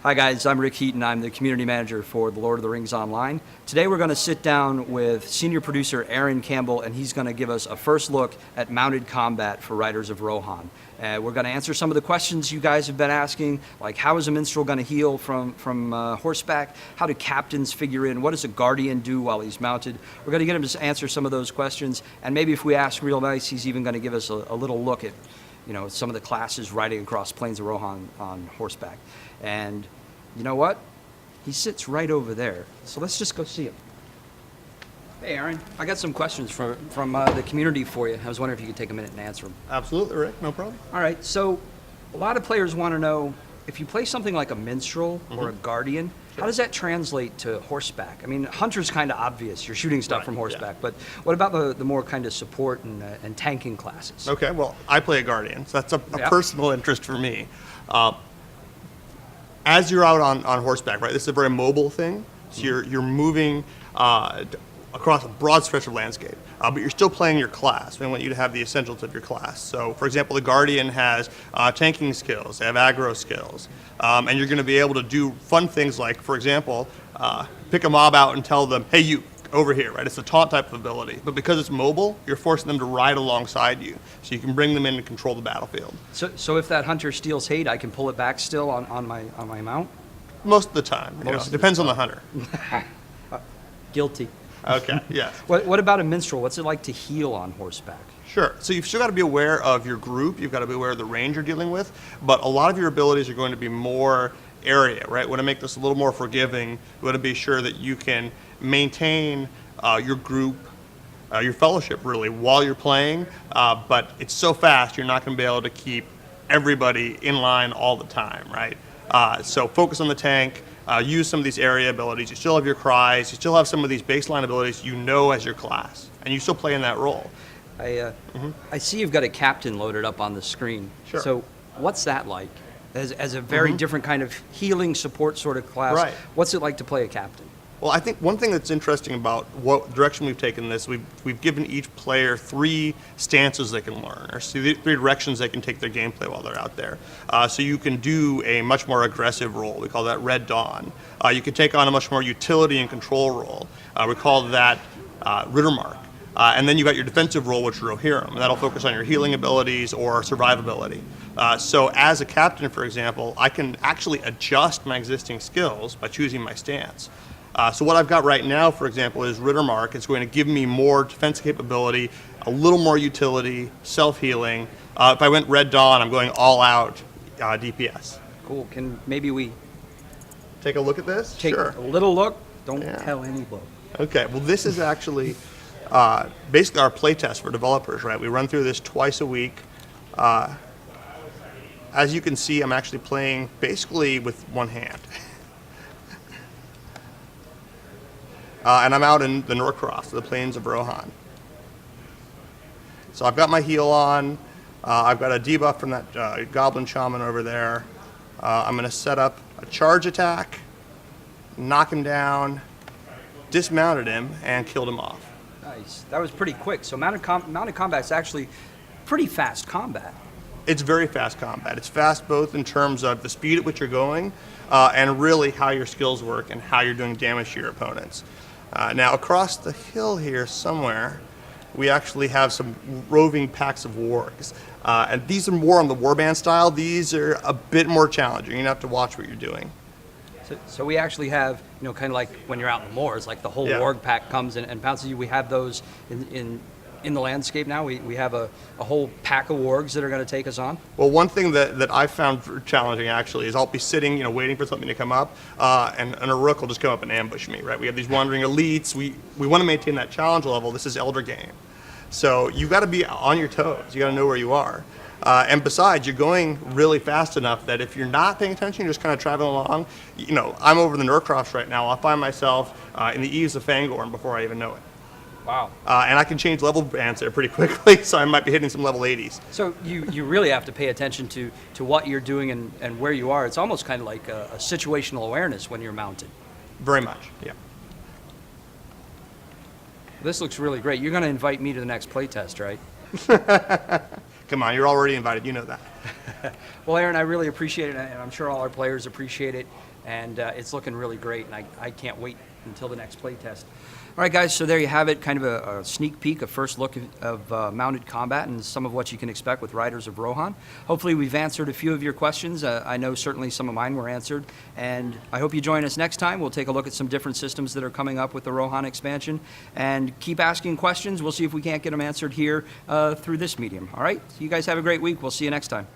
Hi guys, I'm Rick Heaton. I'm the community manager for the Lord of the Rings Online. Today we're going to sit down with senior producer Aaron Campbell, and he's going to give us a first look at mounted combat for Riders of Rohan. We're going to answer some of the questions you guys have been asking, like how is a minstrel going to heal from horseback? How do captains figure in? What does a guardian do while he's mounted? We're going to get him to answer some of those questions, and maybe if we ask real nice, he's even going to give us a little look at some of the classes riding across Plains of Rohan on horseback. And you know what? He sits right over there. So let's just go see him. Hey, Aaron. I got some questions from the community for you. I was wondering if you could take a minute and answer them. Absolutely, Rick. No problem. All right. So a lot of players want to know, if you play something like a minstrel or a guardian, how does that translate to horseback? I mean, hunter's kind of obvious. You're shooting stuff from horseback. Yeah. But what about the more kind of support and tanking classes? Okay. Well, I play a guardian, so that's a personal interest for me. As you're out on horseback, right, this is a very mobile thing, so you're moving across a broad stretch of landscape, but you're still playing your class. We want you to have the essentials of your class. So, for example, the Guardian has tanking skills, they have aggro skills, and you're going to be able to do fun things like, for example, pick a mob out and tell them, hey, you, over here, right? It's a taunt type of ability, but because it's mobile, you're forcing them to ride alongside you, so you can bring them in and control the battlefield. So if that hunter steals hate, I can pull it back still on my mount? Most of the time. It depends on the hunter. Guilty. Okay, yeah. What about a minstrel? What's it like to heal on horseback? Sure. So you've still got to be aware of your group. You've got to be aware of the range you're dealing with, but a lot of your abilities are going to be more area, right? We want to make this a little more forgiving. We want to be sure that you can maintain your group, your fellowship really, while you're playing, but it's so fast you're not going to be able to keep everybody in line all the time, right? So focus on the tank, use some of these area abilities. You still have your cries, you still have some of these baseline abilities as your class, and you still play in that role. I see you've got a captain loaded up on the screen. Sure. So what's that like? As a very different kind of healing support sort of class, right. What's it like to play a captain? Well, I think one thing that's interesting about what direction we've taken this, we've given each player 3 stances they can learn, or 3 directions they can take their gameplay while they're out there. So you can do a much more aggressive role. We call that Red Dawn. You can take on a much more utility and control role. We call that Riddermark. And then you've got your defensive role, which is Rohirrim, and that'll focus on your healing abilities or survivability. So as a captain, for example, I can actually adjust my existing skills by choosing my stance. So what I've got right now, for example, is Riddermark. It's going to give me more defense capability, a little more utility, self-healing. If I went Red Dawn, I'm going all out DPS. Cool. Can maybe we take a look at this? Take Sure. a little look. Don't tell anybody. Okay. Well, this is actually basically our playtest for developers, right? We run through this twice a week. As you can see, I'm actually playing basically with one hand. And I'm out in the Norcross, the Plains of Rohan. So I've got my heal on. I've got a debuff from that Goblin Shaman over there. I'm going to set up a charge attack, knock him down, dismounted him, and killed him off. Nice. That was pretty quick. So mounted combat is actually pretty fast combat. It's very fast combat. It's fast both in terms of the speed at which you're going and really how your skills work and how you're doing damage to your opponents. Now across the hill here somewhere, we actually have some roving packs of wargs. And these are more on the warband style. These are a bit more challenging. You have to watch what you're doing. So we actually have, kind of like when you're out in the moors, like the whole warg pack comes and pounces you. We have those in the landscape now. We have a whole pack of wargs that are going to take us on. Well, one thing that I found challenging actually is I'll be sitting, waiting for something to come up, and a rook will just come up and ambush me, right? We have these wandering elites. We want to maintain that challenge level. This is Elder game. So you've got to be on your toes. You got to know where you are. And besides, you're going really fast enough that if you're not paying attention, you're just kind of traveling along. I'm over the Norcross right now. I'll find myself in the eaves of Fangorn before I even know it. Wow. And I can change level bands there pretty quickly, so I might be hitting some level 80s. So you really have to pay attention to what you're doing and where you are. It's almost kind of like a situational awareness when you're mounted. Very much, yeah. This looks really great. You're going to invite me to the next playtest, right? Come on, you're already invited. You know that. Well, Aaron, I really appreciate it, and I'm sure all our players appreciate it, and it's looking really great, and I can't wait until the next play test. All right, guys, so there you have it, kind of a sneak peek, a first look of mounted combat and some of what you can expect with Riders of Rohan. Hopefully we've answered a few of your questions. I know certainly some of mine were answered, and I hope you join us next time. We'll take a look at some different systems that are coming up with the Rohan expansion, and keep asking questions. We'll see if we can't get them answered here through this medium. All right, so you guys have a great week. We'll see you next time.